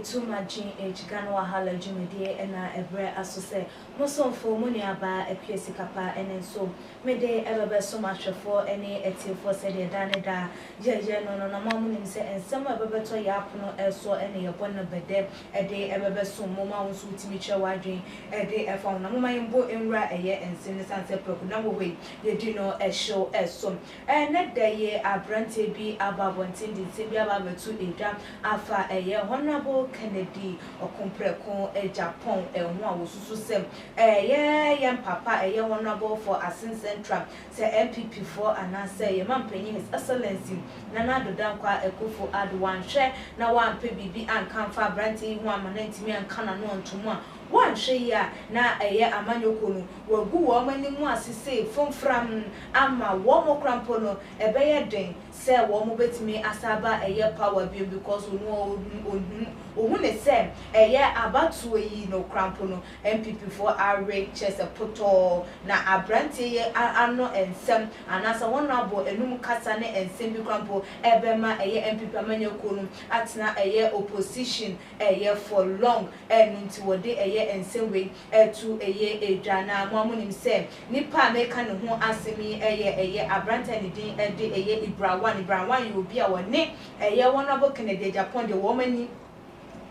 too much in Chicano Wahala Jumede and a bread as to say. Most for money about a piece capa and so may they ever so much for any Exp0se said Danida, Jaja no mamma say and some of better yapuno also any upon a bed a day ever so mama was with me wadring a day I found no my boy in right a year and sin sunset number way they do know a show as some and that day ye a branty be about one thing did say about to a jam after a year honorable Kennedy or Comprecon Agyapong and one was so same young papa a young honorable for a sin central say NPP for and I say your man penny his excellency Nana do down quite a good for add one share now one PBB and comfort branty 1 minute me and canon on to one share na a year a manokunu will go many more say from ama one more crampono a bear ding say one bit me asaba a year power bill because we know when say a year about to no crampono NPP for our rate chess a poto na a branty ano and some and as a one abo a num casane and simple crampo ebema a year NPP manokunu at na a year opposition a year for long and into what day a year and same way to a year a jana mamunim say nipa meka no ho asemi a year abranta ni din a year ibra1 you will be our name a year one about Kennedy Agyapong the woman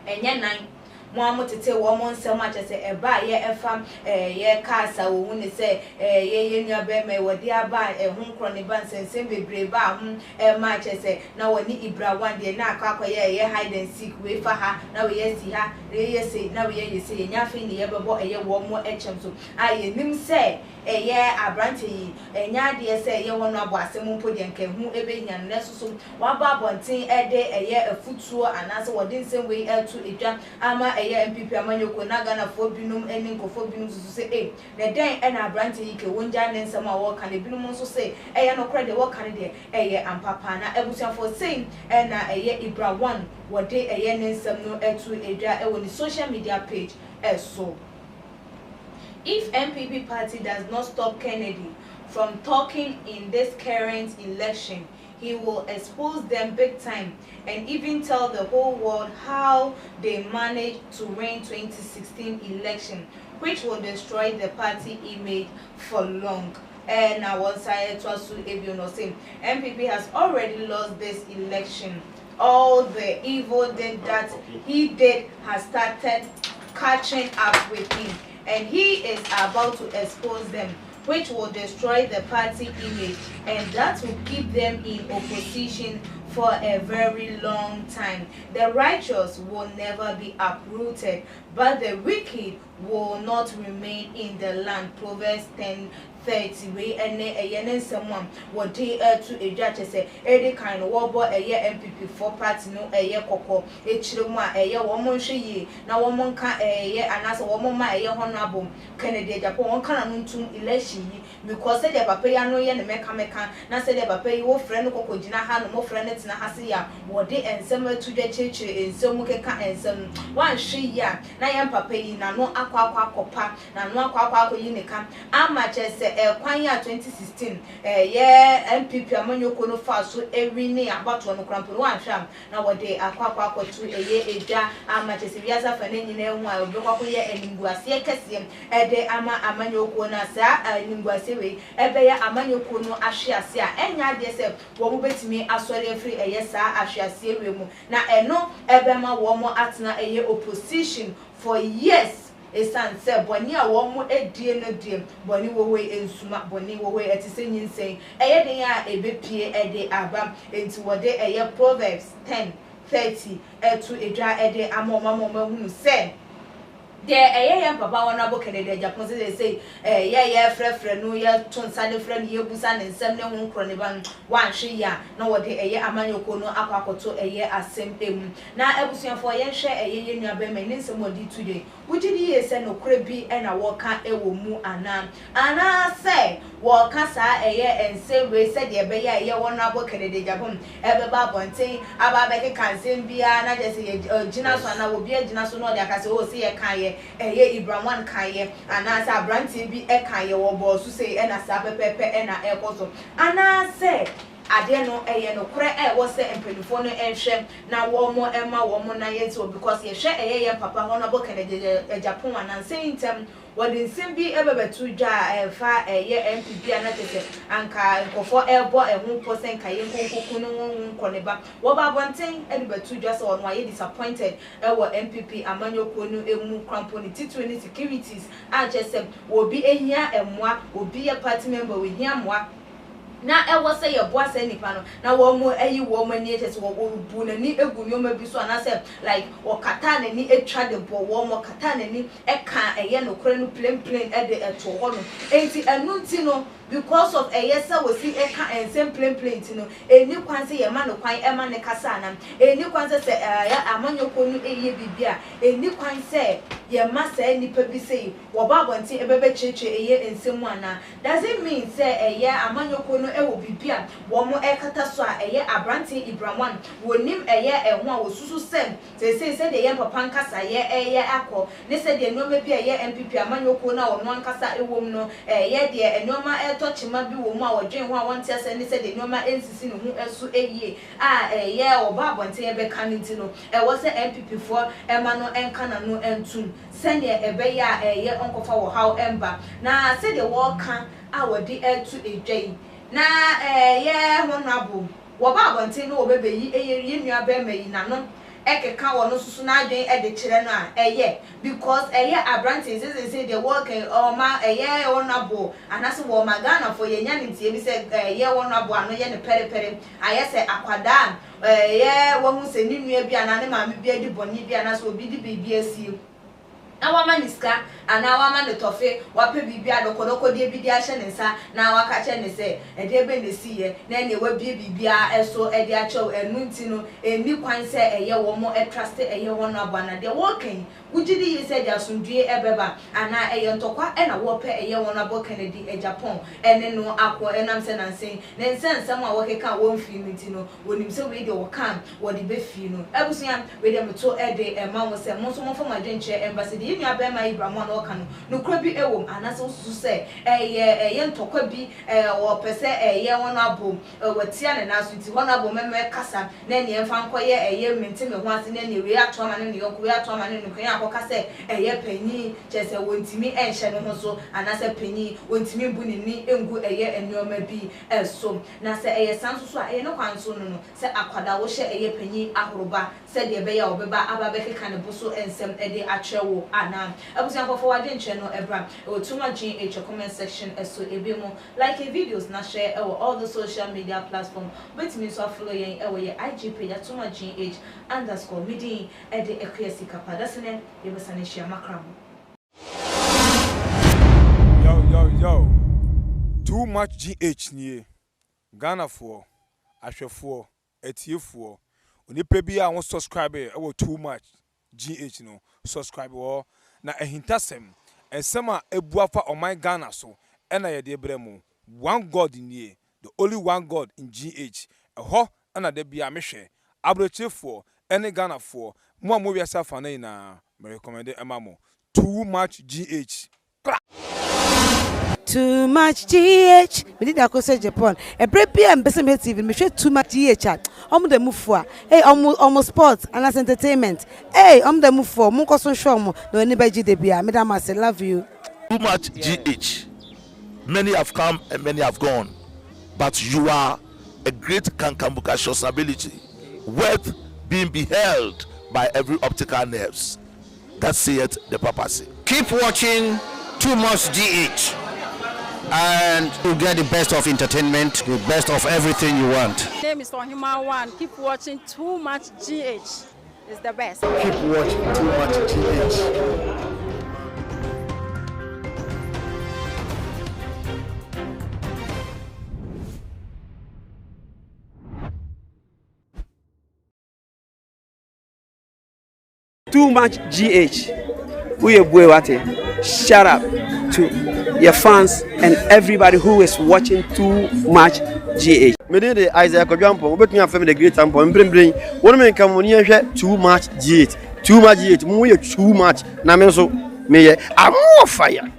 enya nine Mwamu tete woman so much as a ba ye efam ye kasa wo hu say ye nua be me wodi aba ehun kroni ban sensen bebre ba hu match say na woni ibra1 de na akwa ye hide and seek we fa ha na we si ha ye say na we ye say nya fe ni ye bebo ye wo mo echem so aye nim say ye abranti enya de say ye wono abo asem mpo de nka hu ebe nya ne so wa ba bonten de ye afutuo anase wodi nsem we to edwa ama NPP amanyoko na Ghana for binum eni nkofo binum so say na den e na branch yi ke wonja ne nsem a wo ka ne binum so say no kra de wo ka ne de ampapa na ebusia for saying na ibra1 wo de ne nsem no to edwa e wo ni social media page so if NPP party does not stop Kennedy from talking in this current election, he will expose them big time and even tell the whole world how they managed to win 2016 election, which will destroy the party image for long. And I was saying NPP has already lost this election. All the evil that he did has started catching up with him, and he is about to expose them, which will destroy the party image, and that will keep them in opposition for a very long time. The righteous will never be uprooted, but the wicked will not remain in the land. Proverbs 10:30. We and someone what they to a judge say any kind of war a year NPP for party no a year coco a chilma a year woman she now woman can a year and as a woman my year honorable Kennedy Agyapong can election because they papa no yen meka na say they papa you friend coco jina ha no friend na hasia what they and some to the church in some keka and some one she ya na yan papa na no akwa kopa na no akwa yinika amache say kwan ya 2016 NPP amanyoko no fa so ewini abato no krampo no anhwam na wode akwa to eja amache se biasa fa na nyina hu a obekwa ye enimguase kese de ama amanyoko na sa enimguase we ebeya amanyoko no ahwease a enya de se wo mo betimi asore afri sa ahwease we mu na eno ebema wo mo atena opposition for years. Esan se boni a wo mo edie no die boni wo we ensuma boni wo we etise nyinsen den a ebepie de aba enti wo de Proverbs 10:30 to edwa de amoma hunu se there papa honorable Kennedy Agyapong say frefre no ye tonsale frɛ no ye busa ne nsɛm ne ho nkro ne ban wan hwe ya na wo de amanyoko no akwakoto asɛm emu na abusuafo ye hwɛ ye nua ba ma ne nsɛm odi today wugidi ye sɛ no kra bi na wo ka ewo mu ana sɛ wo ka sa ensɛm we sɛ de be ye honorable Kennedy Agyapong ebeba bonten aba be ke kansɛm bia na je sɛ gina so na wo bia gina so no de aka sɛ o se ye kan ye ibra1 kaye ana sa branti bi kaye wo bo so say na sa pepepe na ekoso ana say ade no no kore was say empenifo no ehwe na wo mo ema wo mo na yezo because ye hwe ye papa honorable Kennedy Agyapong and saying them what in simbi ebebetu dwa fa NPP anatese anka nkofo ebo ehun posen kaye nkonkokun no nkoneba wo ba bonten ebebetu dwa so no aye disappointed ewo NPP amanyoko no emu crampo ni titu ni securities a chesem obi ehia emwa obi ye party member we hia mwa na say your boss any pano na wo mo ayi wo mo ni ete wo bu na ni egu nyoma bi so na say like wo kata na ni etwa de bo wo mo kata na ni eka no kore no plain e de eto ho no enti enu nti no because of yesa we see eka and same plain no eni kwan say ye ma no kwan e ma ne kasa na eni kwan say ya amanyoko no eye bibia eni kwan say ye ma say nipa bi say wo ba bonti ebebe cheche eye ensemu ana does it mean say amanyoko no ewo bibia wo mo ekata so a abranti Ibraman wonim ho a wosusu sem say de ye papa nkasa ye akọ ne say de no bi NPP amanyoko na wo no nkasa ewom no de enoma tochima bi wo mu a wodwen ho a wonte ase ne say de enoma ensisi no hu esu eyie a oba bonte ye be kaniti no wo say NPP for ema no enka na no entum send ebe ya onkofa wo how emba na say de wo kan a wodi etu edwai na honorable wo ba bonte no obebe yi ye nua be mayi na no ekeka wo no susu na adwen de kire no a because abranti say they work ma honorable anase wo magana for ye nya ntie bi say honorable ano ye ne pere aye say akwada wo hu se ni nua bi anane ma me bi adi boni bi anase obi di bibi asi na wama niska ana wama ne tofe wape bibia dokodoko de bi dia hye ne nsa na waka che ne se ede ebe ne siye na ne wa bie bibia eso ede a chew enu nti no eni kwan se wo mo trust wo no abana de wo kan wugidi yi se dia sundue ebeba ana ntokwa na wo pe wo no abo Kennedy Agyapong ene no akọ enam se nansen ne nsensam a wo keka wo mfi nti no wonim se we de wo kan wo de be fi no ebusuan we de meto ede ema wo se mo so mo fama dwenche embassy you have my Ibraman or can no crabby ewom and as also say ntokwa bi or per se honorable watian and as with honorable member kasa na ne emfa nkoye maintain me ho ase na ne react to man ne yonko react to man ne kwan akoka se panyi chese wontimi enhye no ho so anase panyi wontimi bu ni engu enoma bi eso na se sanso so a no kwan so no se akwada wo hye panyi ahoroba se de be ya obeba ababeke ne boso ensem ede atwewo ana abusia for forward nche no ebra too much in comment section so ebimo like videos na share all the social media platform but me so follow yen your IG page too much _midi ede Exp0se kapa that's ne yebesane share makram yo too much GH nie Ghana for ahwefo etiefo onipa bi a won subscribe too much GH no subscribe wo na ehintasem ensema ebuafa oman Ghana so ena ye de bremu one God nie the only one God in GH eho ena de bia mehwe abrochefo ene Ghana for mo mo wiasa fa na ina me recommend emamo too much GH too much GH. We did Exp0se Japan. A break and Besame TV. Me share too much GH. The move for. Hey, almost sports and as entertainment. Hey, the move for. Munko so show mo. No anybody de bia. Madam, I love you. Too much GH. Many have come and many have gone, but you are a great Kankambuka ability, worth being beheld by every optical nerves. That saith the papacy. Keep watching Too Much GH. And you get the best of entertainment, the best of everything you want. My name is Ohima One. Keep watching Too Much GH. It's the best. Keep watching Too Much GH. Too Much GH. Shout out to your fans and everybody who is watching Too Much GH. Me dey Isaac Agyapong, but me am the great tampon bring. One man come on here Too Much GH. Too Much GH. Mu too much. Na me so me I'm more fire.